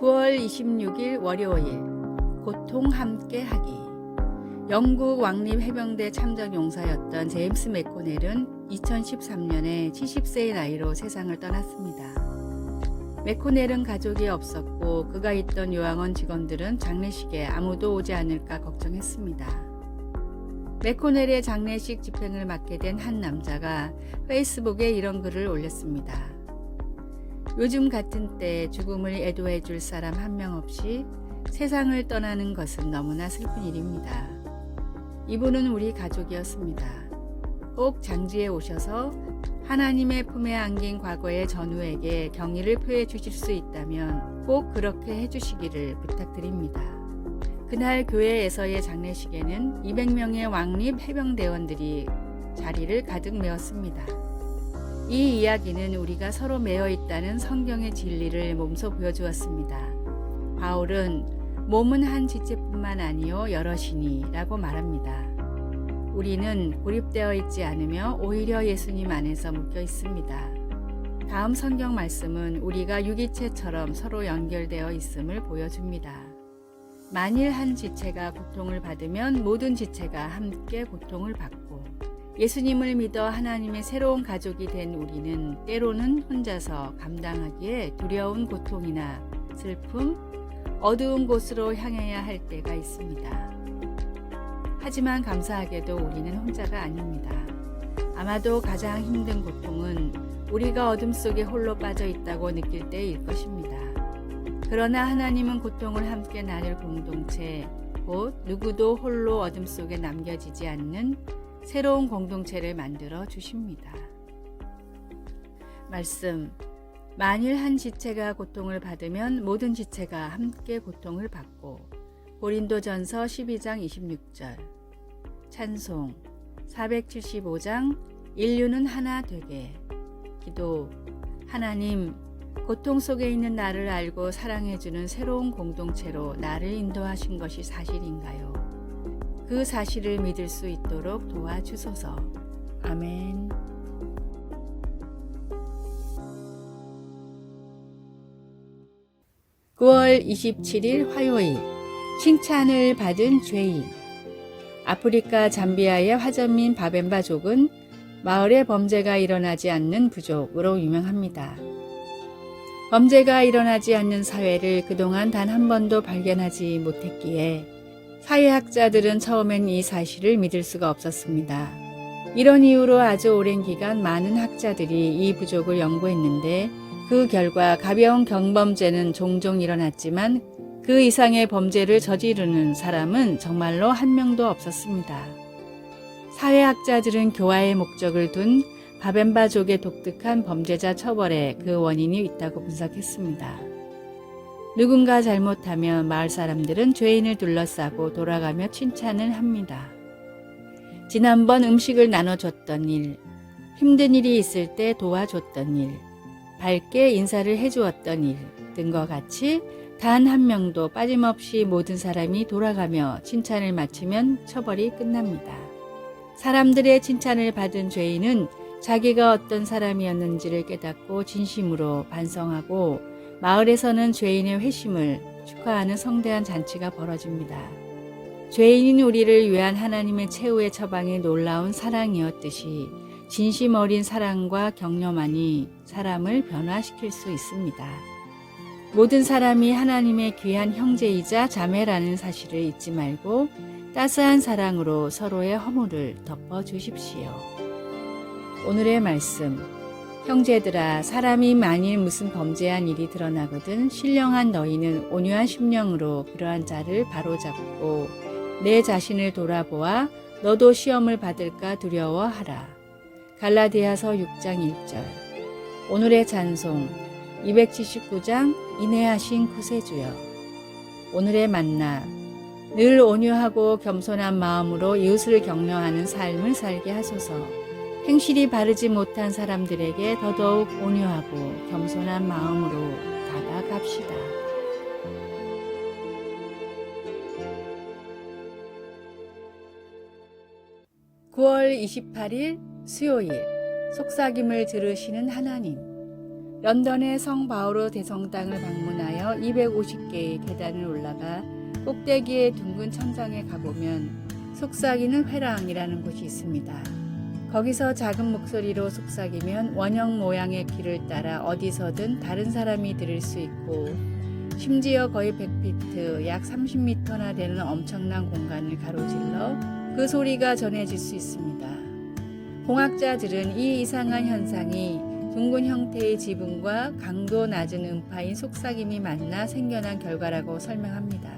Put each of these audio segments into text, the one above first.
9월 26일 월요일 고통 함께 하기. 영국 왕립 해병대 참전 용사였던 제임스 맥코넬은 2013년에 70세의 나이로 세상을 떠났습니다. 맥코넬은 가족이 없었고 그가 있던 요양원 직원들은 장례식에 아무도 오지 않을까 걱정했습니다. 맥코넬의 장례식 집행을 맡게 된 한 남자가 페이스북에 이런 글을 올렸습니다. 요즘 같은 때 죽음을 애도해 줄 사람 한 명 없이 세상을 떠나는 것은 너무나 슬픈 일입니다. 이분은 우리 가족이었습니다. 꼭 장지에 오셔서 하나님의 품에 안긴 과거의 전우에게 경의를 표해 주실 수 있다면 꼭 그렇게 해주시기를 부탁드립니다. 그날 교회에서의 장례식에는 200명의 왕립 해병대원들이 자리를 가득 메웠습니다. 이 이야기는 우리가 서로 매여 있다는 성경의 진리를 몸소 보여주었습니다. 바울은 몸은 한 지체뿐만 아니요 여럿이니 라고 말합니다. 우리는 고립되어 있지 않으며 오히려 예수님 안에서 묶여 있습니다. 다음 성경 말씀은 우리가 유기체처럼 서로 연결되어 있음을 보여줍니다. 만일 한 지체가 고통을 받으면 모든 지체가 함께 고통을 받고 예수님을 믿어 하나님의 새로운 가족이 된 우리는 때로는 혼자서 감당하기에 두려운 고통이나 슬픔, 어두운 곳으로 향해야 할 때가 있습니다. 하지만 감사하게도 우리는 혼자가 아닙니다. 아마도 가장 힘든 고통은 우리가 어둠 속에 홀로 빠져 있다고 느낄 때일 것입니다. 그러나 하나님은 고통을 함께 나눌 공동체, 곧 누구도 홀로 어둠 속에 남겨지지 않는 새로운 공동체를 만들어 주십니다. 말씀. 만일 한 지체가 고통을 받으면 모든 지체가 함께 고통을 받고. 고린도전서 12장 26절. 찬송 475장 인류는 하나 되게. 기도. 하나님, 고통 속에 있는 나를 알고 사랑해주는 새로운 공동체로 나를 인도하신 것이 사실인가요? 그 사실을 믿을 수 있도록 도와주소서. 아멘. (9월 27일) 화요일. 칭찬을 받은 죄인. 아프리카 잠비아의 화전민 바벤바족은 마을에 범죄가 일어나지 않는 부족으로 유명합니다. 범죄가 일어나지 않는 사회를 그동안 단 한 번도 발견하지 못했기에 사회학자들은 처음엔 이 사실을 믿을 수가 없었습니다. 이런 이유로 아주 오랜 기간 많은 학자들이 이 부족을 연구했는데 그 결과 가벼운 경범죄는 종종 일어났지만 그 이상의 범죄를 저지르는 사람은 정말로 한 명도 없었습니다. 사회학자들은 교화의 목적을 둔 바벤바족의 독특한 범죄자 처벌에 그 원인이 있다고 분석했습니다. 누군가 잘못하면 마을 사람들은 죄인을 둘러싸고 돌아가며 칭찬을 합니다. 지난번 음식을 나눠줬던 일, 힘든 일이 있을 때 도와줬던 일, 밝게 인사를 해주었던 일 등과 같이 단 한 명도 빠짐없이 모든 사람이 돌아가며 칭찬을 마치면 처벌이 끝납니다. 사람들의 칭찬을 받은 죄인은 자기가 어떤 사람이었는지를 깨닫고 진심으로 반성하고 마을에서는 죄인의 회심을 축하하는 성대한 잔치가 벌어집니다. 죄인인 우리를 위한 하나님의 최후의 처방이 놀라운 사랑이었듯이 진심 어린 사랑과 격려만이 사람을 변화시킬 수 있습니다. 모든 사람이 하나님의 귀한 형제이자 자매라는 사실을 잊지 말고 따스한 사랑으로 서로의 허물을 덮어주십시오. 오늘의 말씀. 형제들아, 사람이 만일 무슨 범죄한 일이 드러나거든 신령한 너희는 온유한 심령으로 그러한 자를 바로잡고 내 자신을 돌아보아 너도 시험을 받을까 두려워하라. 갈라디아서 6장 1절. 오늘의 찬송 279장 인내하신 구세주여. 오늘의 만나. 늘 온유하고 겸손한 마음으로 이웃을 격려하는 삶을 살게 하소서. 행실이 바르지 못한 사람들에게 더더욱 온유하고 겸손한 마음으로 다가갑시다. 9월 28일 수요일. 속삭임을 들으시는 하나님. 런던의 성 바오로 대성당을 방문하여 250개의 계단을 올라가 꼭대기의 둥근 천장에 가보면 속삭이는 회랑이라는 곳이 있습니다. 거기서 작은 목소리로 속삭이면 원형 모양의 귀를 따라 어디서든 다른 사람이 들을 수 있고 심지어 거의 100피트, 약 30m나 되는 엄청난 공간을 가로질러 그 소리가 전해질 수 있습니다. 공학자들은 이 이상한 현상이 둥근 형태의 지붕과 강도 낮은 음파인 속삭임이 만나 생겨난 결과라고 설명합니다.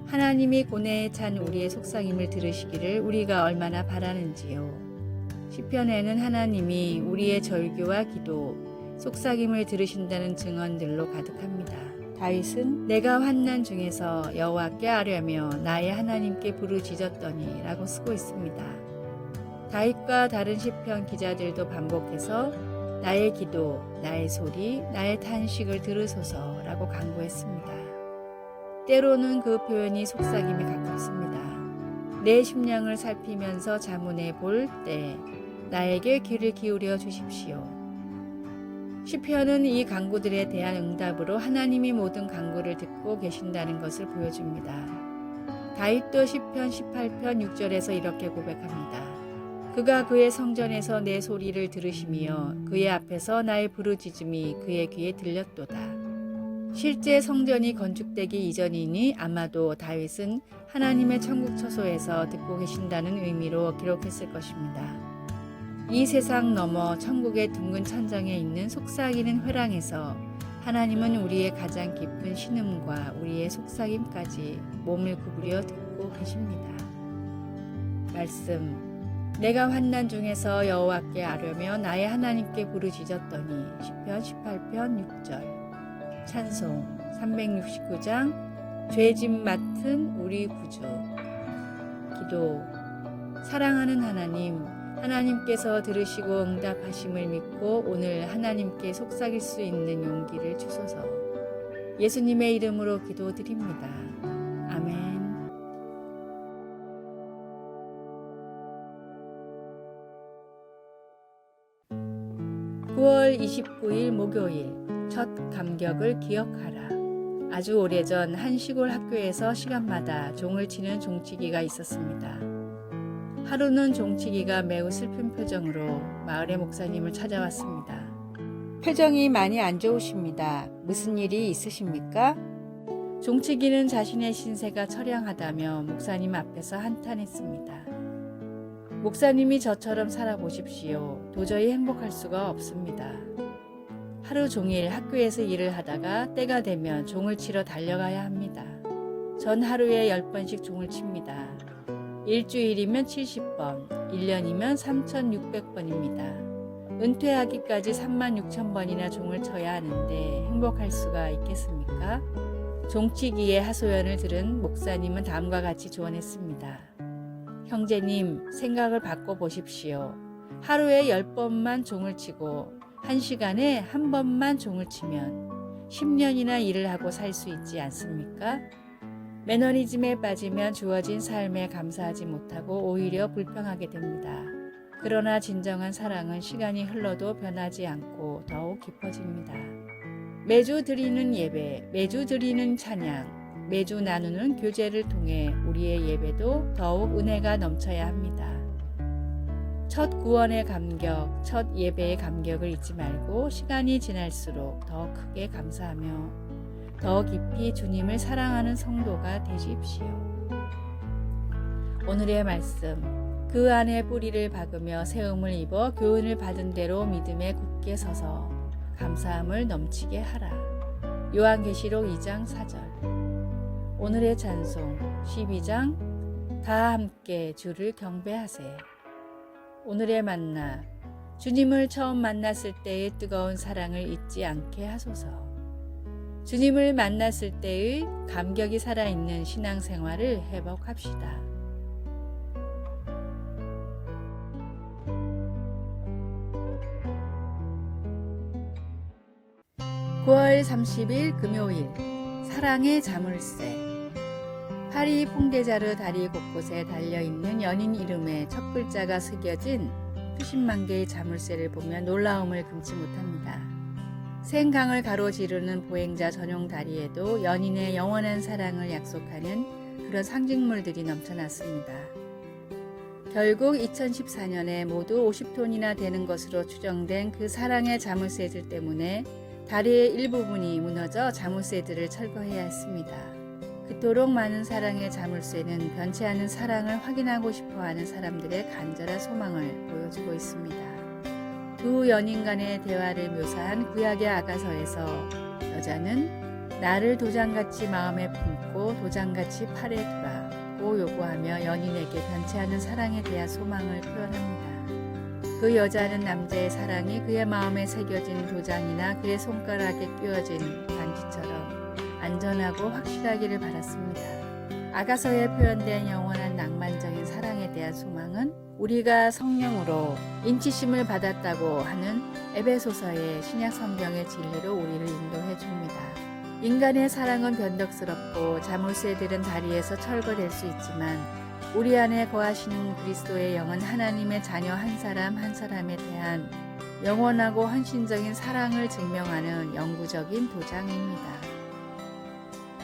하나님이 고뇌에 찬 우리의 속삭임을 들으시기를 우리가 얼마나 바라는지요. 시편에는 하나님이 우리의 절규와 기도, 속삭임을 들으신다는 증언들로 가득합니다. 다윗은 내가 환난 중에서 여호와께 아뢰며 나의 하나님께 부르짖었더니 라고 쓰고 있습니다. 다윗과 다른 시편 기자들도 반복해서 나의 기도, 나의 소리, 나의 탄식을 들으소서 라고 간구했습니다. 때로는 그 표현이 속삭임에 가깝습니다. 내 심령을 살피면서 자문해 볼 때 나에게 귀를 기울여 주십시오. 시편은 이 간구들에 대한 응답으로 하나님이 모든 간구를 듣고 계신다는 것을 보여줍니다. 다윗도 시편 18편 6절에서 이렇게 고백합니다. 그가 그의 성전에서 내 소리를 들으시며 그의 앞에서 나의 부르짖음이 그의 귀에 들렸도다. 실제 성전이 건축되기 이전이니 아마도 다윗은 하나님의 천국 처소에서 듣고 계신다는 의미로 기록했을 것입니다. 이 세상 너머 천국의 둥근 천장에 있는 속삭이는 회랑에서 하나님은 우리의 가장 깊은 신음과 우리의 속삭임까지 몸을 구부려 듣고 계십니다. 말씀 내가 환난 중에서 여호와께 아뢰며 나의 하나님께 부르짖었더니 시편 18편 6절 찬송 369장 죄짐 맡은 우리 구주 기도 사랑하는 하나님께서 들으시고 응답하심을 믿고 오늘 하나님께 속삭일 수 있는 용기를 주소서. 예수님의 이름으로 기도드립니다. 아멘. 9월 29일 목요일 첫 감격을 기억하라. 아주 오래전 한 시골 학교에서 시간마다 종을 치는 종치기가 있었습니다. 하루는 종치기가 매우 슬픈 표정으로 마을의 목사님을 찾아왔습니다. 표정이 많이 안 좋으십니다. 무슨 일이 있으십니까? 종치기는 자신의 신세가 처량하다며 목사님 앞에서 한탄했습니다. 목사님이 저처럼 살아보십시오. 도저히 행복할 수가 없습니다. 하루 종일 학교에서 일을 하다가 때가 되면 종을 치러 달려가야 합니다. 전 하루에 10번씩 종을 칩니다. 일주일이면 70번, 1년이면 3,600번입니다. 은퇴하기까지 36,000번이나 종을 쳐야 하는데 행복할 수가 있겠습니까? 종치기의 하소연을 들은 목사님은 다음과 같이 조언했습니다. 형제님, 생각을 바꿔보십시오. 하루에 10번만 종을 치고 1시간에 한 번만 종을 치면 10년이나 일을 하고 살 수 있지 않습니까? 매너리즘에 빠지면 주어진 삶에 감사하지 못하고 오히려 불평하게 됩니다. 그러나 진정한 사랑은 시간이 흘러도 변하지 않고 더욱 깊어집니다. 매주 드리는 예배, 매주 드리는 찬양, 매주 나누는 교제를 통해 우리의 예배도 더욱 은혜가 넘쳐야 합니다. 첫 구원의 감격, 첫 예배의 감격을 잊지 말고 시간이 지날수록 더 크게 감사하며 더 깊이 주님을 사랑하는 성도가 되십시오. 오늘의 말씀, 그 안에 뿌리를 박으며 세움을 입어 교훈을 받은 대로 믿음에 굳게 서서 감사함을 넘치게 하라. 요한계시록 2장 4절. 오늘의 찬송 12장 다 함께 주를 경배하세. 오늘의 만나 주님을 처음 만났을 때의 뜨거운 사랑을 잊지 않게 하소서. 주님을 만났을 때의 감격이 살아있는 신앙생활을 회복합시다. 9월 30일 금요일 사랑의 자물쇠. 파리 퐁데자르 다리 곳곳에 달려있는 연인 이름의 첫 글자가 새겨진 수십만 개의 자물쇠를 보면 놀라움을 금치 못합니다. 생강을 가로지르는 보행자 전용 다리에도 연인의 영원한 사랑을 약속하는 그런 상징물들이 넘쳐났습니다. 결국 2014년에 모두 50톤이나 되는 것으로 추정된 그 사랑의 자물쇠들 때문에 다리의 일부분이 무너져 자물쇠들을 철거해야 했습니다. 그토록 많은 사랑의 자물쇠는 변치 않은 사랑을 확인하고 싶어하는 사람들의 간절한 소망을 보여주고 있습니다. 두 연인 간의 대화를 묘사한 구약의 아가서에서 여자는 나를 도장같이 마음에 품고 도장같이 팔에 두라고 요구하며 연인에게 변치 않은 사랑에 대한 소망을 표현합니다. 그 여자는 남자의 사랑이 그의 마음에 새겨진 도장이나 그의 손가락에 끼워진 반지처럼 안전하고 확실하기를 바랐습니다. 아가서에 표현된 영원한 낭만적인 사랑에 대한 소망은 우리가 성령으로 인치심을 받았다고 하는 에베소서의 신약 성경의 진리로 우리를 인도해 줍니다. 인간의 사랑은 변덕스럽고 자물쇠들은 다리에서 철거될 수 있지만 우리 안에 거하시는 그리스도의 영은 하나님의 자녀 한 사람 한 사람에 대한 영원하고 헌신적인 사랑을 증명하는 영구적인 도장입니다.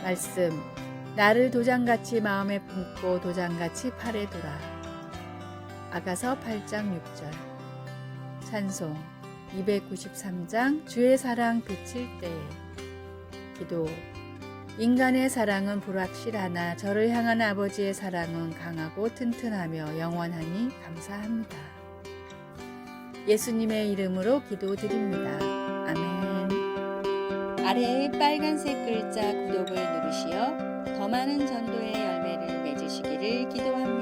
말씀, 나를 도장같이 마음에 품고 도장같이 팔에 두라. 아가서 8장 6절. 찬송 293장 주의 사랑 비칠 때에. 기도, 인간의 사랑은 불확실하나 저를 향한 아버지의 사랑은 강하고 튼튼하며 영원하니 감사합니다. 예수님의 이름으로 기도드립니다. 아멘. 아래의 빨간색 글자 구독을 누르시어 더 많은 전도의 열매를 맺으시기를 기도합니다.